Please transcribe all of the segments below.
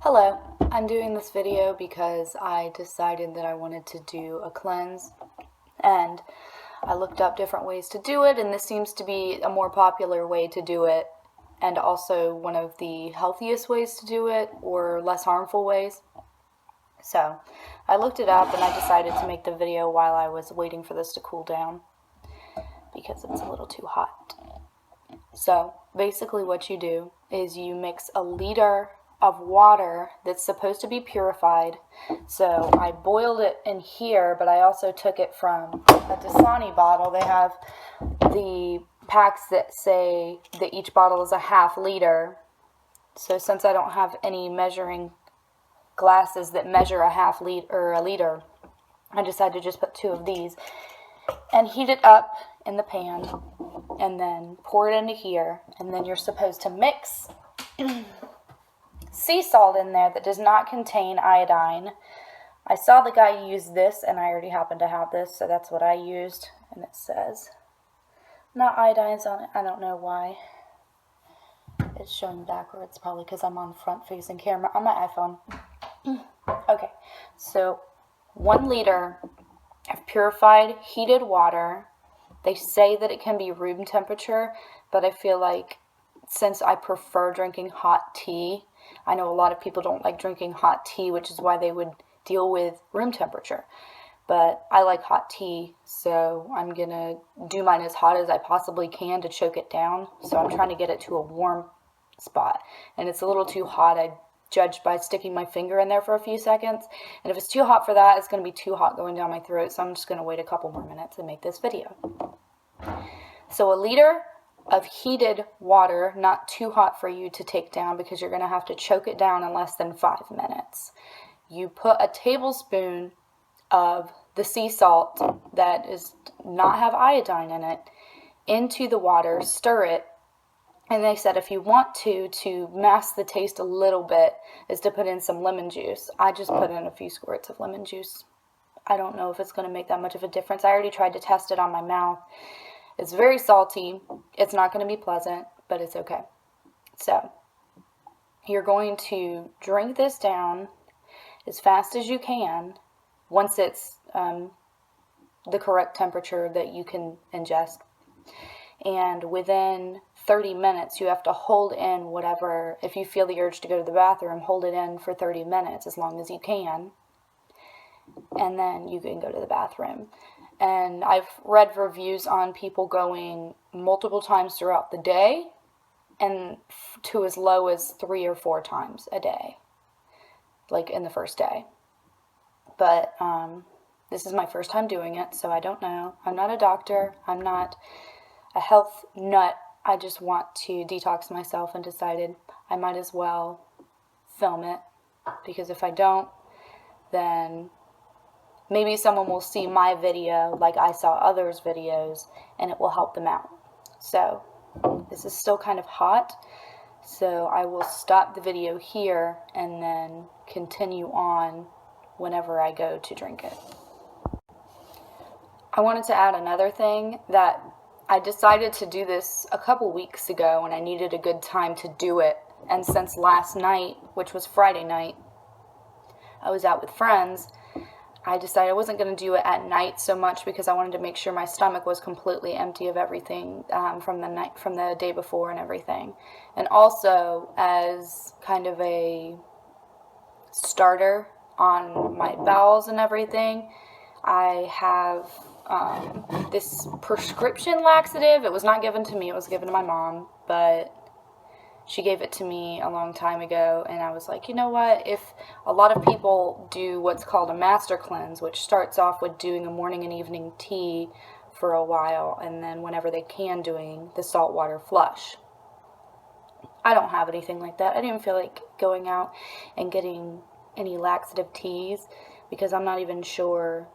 Hello, I'm doing this video because I decided that I wanted to do a cleanse, and I looked up different ways to do it, and this seems to be a more popular way to do it, and also one of the healthiest ways to do it, or less harmful ways. So I looked it up and I decided to make the video while I was waiting for this to cool down because it's a little too hot. So basically what you do is you mix a liter of water that's supposed to be purified. So I boiled it in here, but I also took it from a Dasani bottle. They have the packs that say that each bottle is a half liter. So since I don't have any measuring glasses that measure a half liter or a liter, I decided to just put 2 of these and heat it up in the pan and then pour it into here, and then you're supposed to mix sea salt in there that does not contain iodine. I saw the guy use this and I already happen to have this, so that's what I used, and it says not iodine's on it. I don't know why it's showing backwards, probably because I'm on front facing camera on my iPhone. Okay, so 1 liter of purified heated water. They say that it can be room temperature, but I feel like since I prefer drinking hot tea, I know a lot of people don't like drinking hot tea, which is why they would deal with room temperature. But I like hot tea, so I'm going to do mine as hot as I possibly can to choke it down. So I'm trying to get it to a warm spot. And it's a little too hot. I judged by sticking my finger in there for a few seconds. And if it's too hot for that, it's going to be too hot going down my throat. So I'm just going to wait a couple more minutes and make this video. So a liter of heated water, not too hot for you to take down because you're going to have to choke it down in less than 5 minutes. You put a tablespoon of the sea salt that does not have iodine in it into the water, stir it, and they said if you want to mask the taste a little bit, is to put in some lemon juice. I just put in a few squirts of lemon juice. I don't know if it's going to make that much of a difference. I already tried to test it on my mouth. It's very salty. It's not going to be pleasant, but it's okay. So you're going to drink this down as fast as you can once it's the correct temperature that you can ingest. And within 30 minutes, you have to hold in whatever, if you feel the urge to go to the bathroom, hold it in for 30 minutes as long as you can. And then you can go to the bathroom. And I've read reviews on people going multiple times throughout the day and to as low as 3 or 4 times a day, like in the first day. But this is my first time doing it, so I don't know. I'm not a doctor. I'm not a health nut. I just want to detox myself and decided I might as well film it, because if I don't, then maybe someone will see my video like I saw others' videos and it will help them out. So this is still kind of hot, so I will stop the video here and then continue on whenever I go to drink it. I wanted to add another thing that I decided to do this a couple weeks ago and I needed a good time to do it. And since last night, which was Friday night, I was out with friends, I decided I wasn't going to do it at night so much because I wanted to make sure my stomach was completely empty of everything from the day before and everything. And also as kind of a starter on my bowels and everything, I have this prescription laxative. It was not given to me, it was given to my mom, but she gave it to me a long time ago, and I was like, you know what, if a lot of people do what's called a master cleanse, which starts off with doing a morning and evening tea for a while, and then whenever they can doing the saltwater flush. I don't have anything like that. I didn't feel like going out and getting any laxative teas because I'm not even sure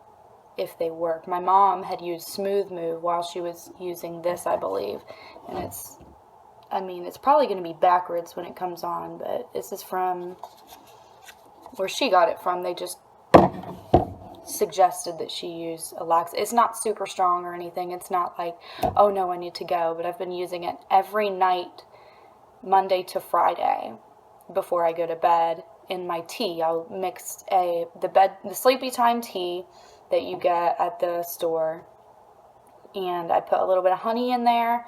if they work. My mom had used Smooth Move while she was using this, I believe, and it's probably going to be backwards when it comes on, but this is from where she got it from. They just suggested that she use a laxative. It's not super strong or anything. It's not like, oh no, I need to go, but I've been using it every night, Monday to Friday, before I go to bed, in my tea. I'll mix the sleepy time tea that you get at the store, and I put a little bit of honey in there,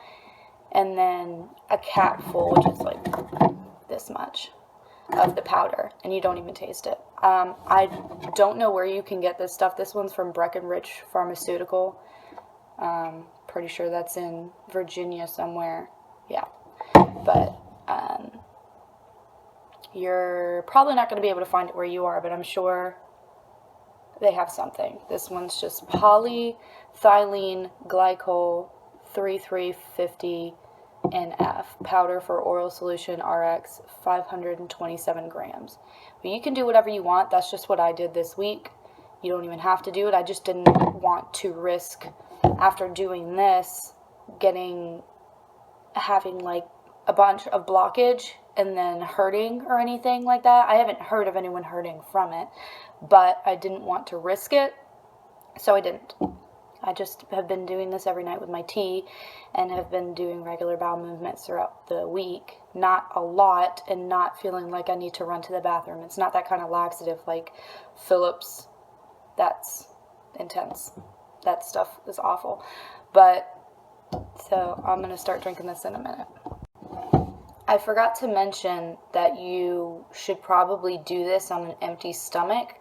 and then a capful, which is like this much, of the powder, and you don't even taste it. I don't know where you can get this stuff. This one's from Breckenridge Pharmaceutical. Pretty sure that's in Virginia somewhere. Yeah, but you're probably not going to be able to find it where you are, but I'm sure they have something. This one's just polyethylene glycol 3350 NF powder for oral solution RX 527 grams. But you can do whatever you want. That's just what I did this week. You don't even have to do it. I just didn't want to risk, after doing this, having like a bunch of blockage and then hurting or anything like that. I haven't heard of anyone hurting from it, but I didn't want to risk it, so I didn't. I just have been doing this every night with my tea and have been doing regular bowel movements throughout the week. Not a lot, and not feeling like I need to run to the bathroom. It's not that kind of laxative like Phillips. That's intense. That stuff is awful. But, so I'm going to start drinking this in a minute. I forgot to mention that you should probably do this on an empty stomach.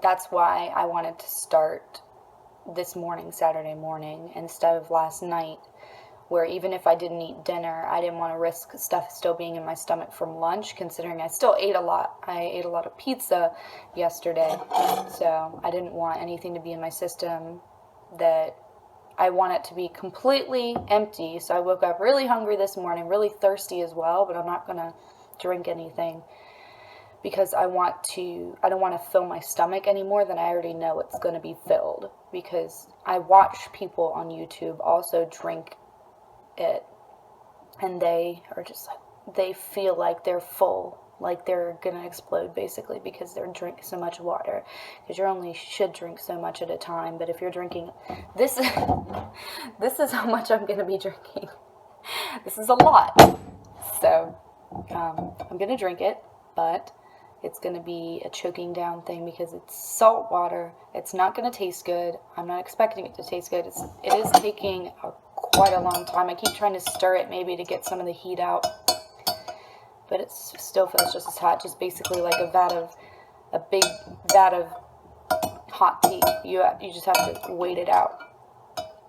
That's why I wanted to start this morning, Saturday morning, instead of last night, where even if I didn't eat dinner, I didn't want to risk stuff still being in my stomach from lunch, considering I still ate a lot. I ate a lot of pizza yesterday, so I didn't want anything to be in my system that I want it to be completely empty. So I woke up really hungry this morning, really thirsty as well, but I'm not going to drink anything because I don't want to fill my stomach any more than I already know it's going to be filled, because I watch people on YouTube also drink it, and they are just like, they feel like they're full, like they're gonna explode basically, because they're drinking so much water, because you only should drink so much at a time. But if you're drinking this this is how much I'm gonna be drinking. This is a lot. So I'm gonna drink it, but it's going to be a choking down thing because it's salt water. It's not going to taste good. I'm not expecting it to taste good. It is taking quite a long time. I keep trying to stir it maybe to get some of the heat out, but it still feels just as hot. Just basically like a big vat of hot tea. You just have to wait it out,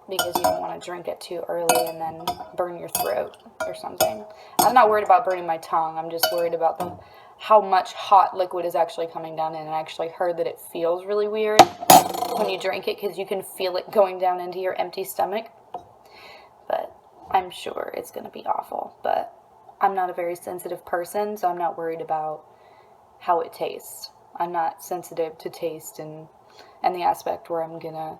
because you don't want to drink it too early and then burn your throat or something. I'm not worried about burning my tongue. I'm just worried about how much hot liquid is actually coming down in. And I actually heard that it feels really weird when you drink it, because you can feel it going down into your empty stomach. But I'm sure it's going to be awful. But I'm not a very sensitive person, so I'm not worried about how it tastes. I'm not sensitive to taste and the aspect where I'm going to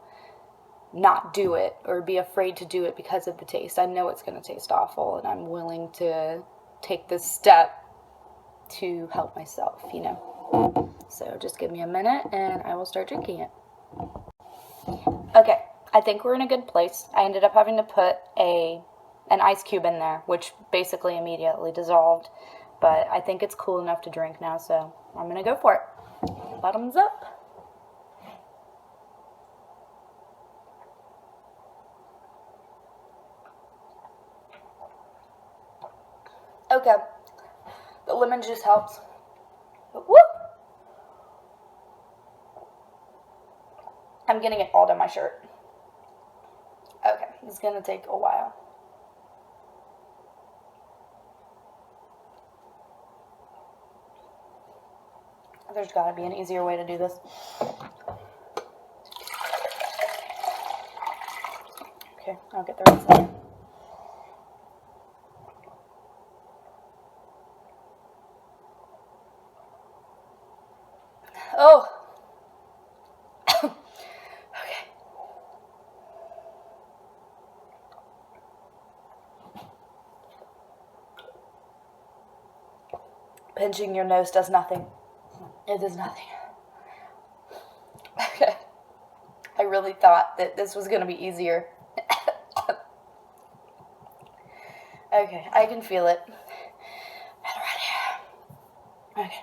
not do it or be afraid to do it because of the taste. I know it's going to taste awful, and I'm willing to take this step to help myself, you know. So just give me a minute and I will start drinking it. Okay, I think we're in a good place. I ended up having to put an ice cube in there, which basically immediately dissolved, but I think it's cool enough to drink now, so I'm going to go for it. Bottoms up. Okay, the lemon juice helps. Woo! I'm getting it all down my shirt. Okay, it's gonna take a while. There's gotta be an easier way to do this. Okay, I'll get the rest of it. Oh! Okay. Pinching your nose does nothing. It does nothing. Okay. I really thought that this was going to be easier. Okay, I can feel it. Right here. Okay.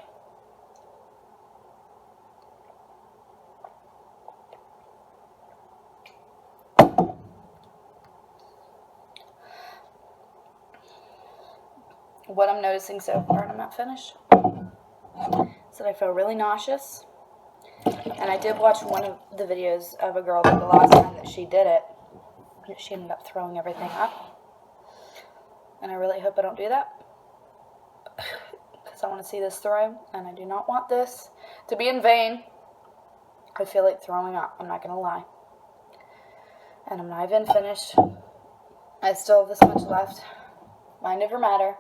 What I'm noticing so far, and I'm not finished, is that I feel really nauseous. And I did watch one of the videos of a girl that the last time that she did it, she ended up throwing everything up. And I really hope I don't do that, because I want to see this through, and I do not want this to be in vain. I feel like throwing up, I'm not going to lie. And I'm not even finished. I still have this much left. Mind over matter.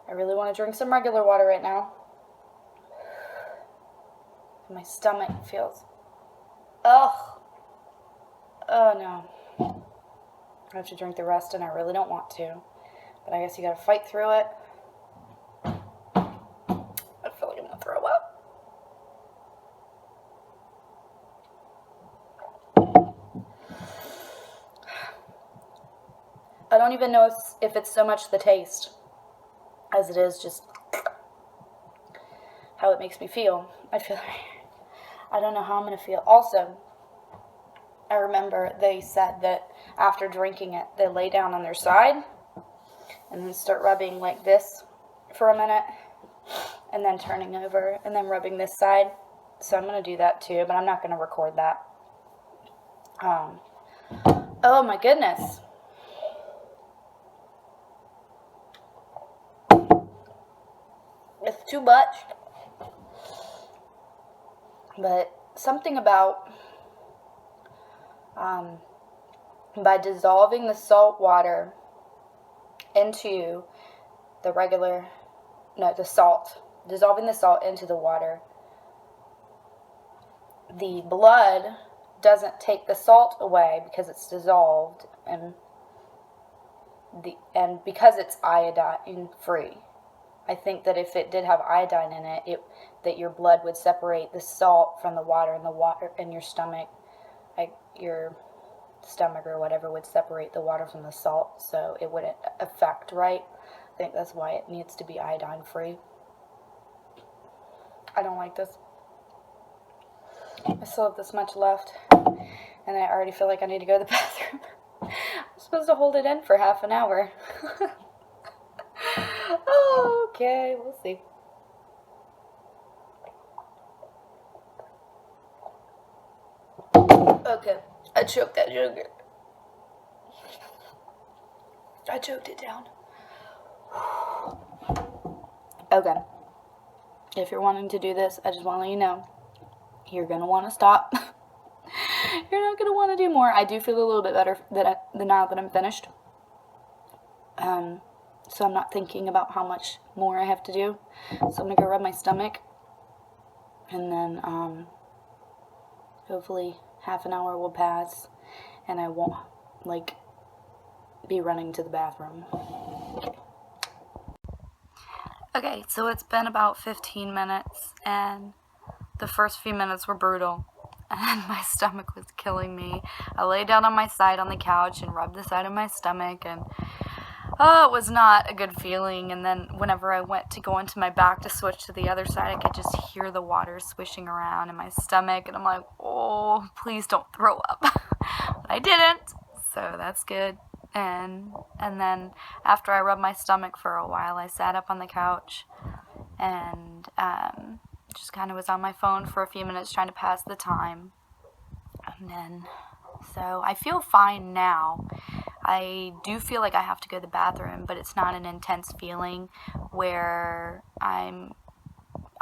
I really want to drink some regular water right now. My stomach feels... Ugh. Oh no. I have to drink the rest, and I really don't want to. But I guess you gotta fight through it. I feel like I'm gonna throw up. I don't even know if it's so much the taste as it is just how it makes me feel. I feel like I don't know how I'm going to feel. Also, I remember they said that after drinking it, they lay down on their side and then start rubbing like this for a minute and then turning over and then rubbing this side. So I'm going to do that too, but I'm not going to record that. Oh my goodness. It's too much. But something about by dissolving the salt water into dissolving the salt into the water, the blood doesn't take the salt away because it's dissolved, and because it's iodine free. I think that if it did have iodine in it, that your blood would separate the salt from the water, and the water in your stomach, your stomach or whatever, would separate the water from the salt, so it wouldn't affect right. I think that's why it needs to be iodine free. I don't like this. I still have this much left, and I already feel like I need to go to the bathroom. I'm supposed to hold it in for half an hour. Okay, we'll see. Okay, I choked that sugar. I choked it down. Okay, if you're wanting to do this, I just want to let you know, you're going to want to stop. You're not going to want to do more. I do feel a little bit better than now that I'm finished. So I'm not thinking about how much more I have to do. So I'm going to go rub my stomach. And then, hopefully half an hour will pass. And I won't, be running to the bathroom. Okay, so it's been about 15 minutes. And the first few minutes were brutal. And my stomach was killing me. I lay down on my side on the couch and rubbed the side of my stomach, and it was not a good feeling. And then whenever I went to go into my back to switch to the other side, I could just hear the water swishing around in my stomach, and I'm like, oh, please don't throw up. But I didn't, so that's good. And then after I rubbed my stomach for a while, I sat up on the couch and just kind of was on my phone for a few minutes trying to pass the time. And then, so I feel fine now. I do feel like I have to go to the bathroom, but it's not an intense feeling where I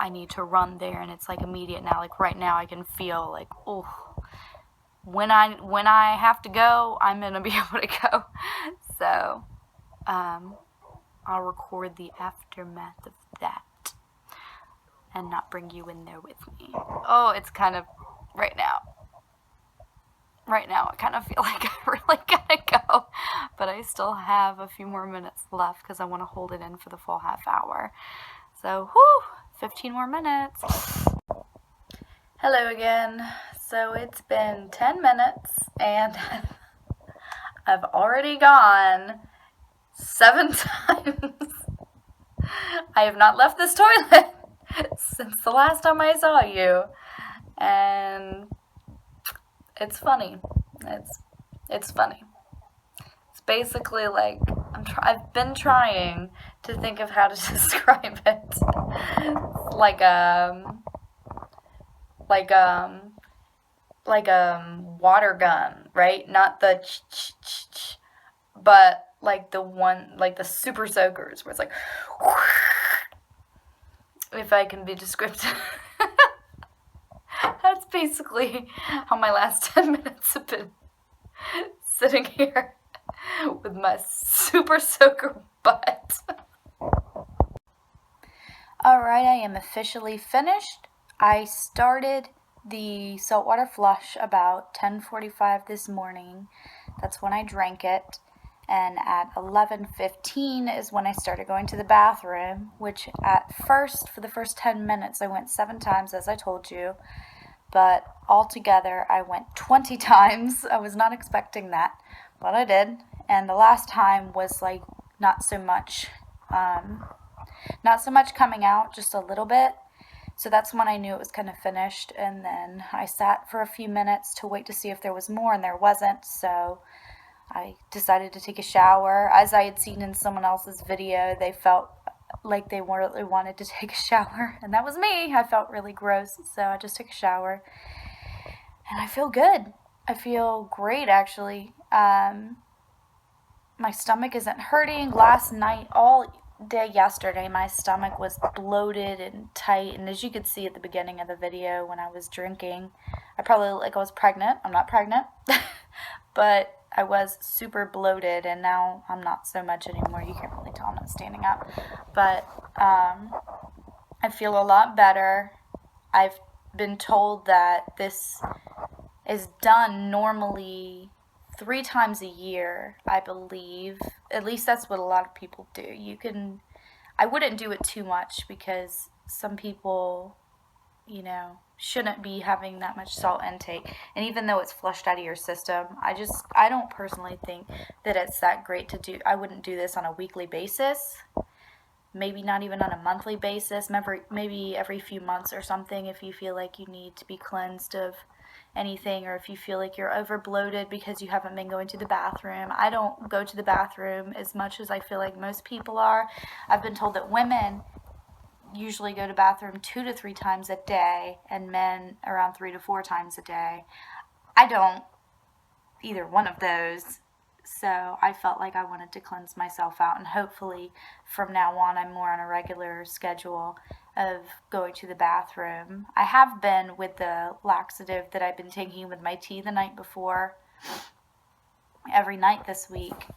need to run there and it's like immediate now. Like right now I can feel like, oh, when I have to go, I'm going to be able to go. So, I'll record the aftermath of that and not bring you in there with me. Oh, it's kind of, right now I kind of feel like I really gotta go, but I still have a few more minutes left because I want to hold it in for the full half hour. So, 15 more minutes. Hello again. So it's been 10 minutes and I've already gone 7 times. I have not left this toilet since the last time I saw you. And it's funny. It's funny. It's basically like I've been trying to think of how to describe it. like like water gun, right? Not the but like the one, like the super soakers where it's like, if I can be descriptive. That's basically how my last 10 minutes have been, sitting here with my super soaker butt. Alright, I am officially finished. I started the saltwater flush about 10:45 this morning. That's when I drank it. And at 11:15 is when I started going to the bathroom, which at first, for the first 10 minutes, I went 7 times, as I told you. But altogether, I went 20 times. I was not expecting that, but I did. And the last time was like not so much coming out, just a little bit. So that's when I knew it was kind of finished. And then I sat for a few minutes to wait to see if there was more, and there wasn't. So I decided to take a shower. As I had seen in someone else's video, they felt like they really wanted to take a shower, and that was me. I felt really gross, so I just took a shower, and I feel good. I feel great, actually. My stomach isn't hurting. Last night, all day yesterday, my stomach was bloated and tight, and as you could see at the beginning of the video when I was drinking, I probably looked like I was pregnant. I'm not pregnant, but I was super bloated, and now I'm not so much anymore. You can't really tell I'm not standing up. But I feel a lot better. I've been told that this is done normally 3 times a year, I believe. At least that's what a lot of people do. I wouldn't do it too much because some people, shouldn't be having that much salt intake. And even though it's flushed out of your system, I don't personally think that it's that great to do. I wouldn't do this on a weekly basis. Maybe not even on a monthly basis. Maybe every few months or something, if you feel like you need to be cleansed of anything, or if you feel like you're over bloated because you haven't been going to the bathroom. I don't go to the bathroom as much as I feel like most people are. I've been told that women usually go to bathroom 2 to 3 times a day, and men around 3 to 4 times a day. I don't either one of those, so I felt like I wanted to cleanse myself out, and hopefully from now on I'm more on a regular schedule of going to the bathroom. I have been with the laxative that I've been taking with my tea the night before. Every night this week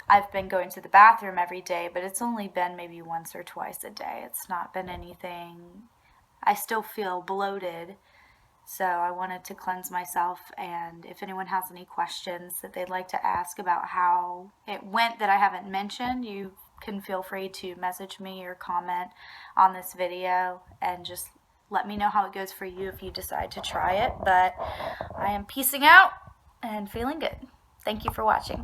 I've been going to the bathroom every day, but it's only been maybe once or twice a day. It's not been anything. I still feel bloated, so I wanted to cleanse myself, and if anyone has any questions that they'd like to ask about how it went that I haven't mentioned, you can feel free to message me or comment on this video and just let me know how it goes for you if you decide to try it. But I am peacing out and feeling good. Thank you for watching.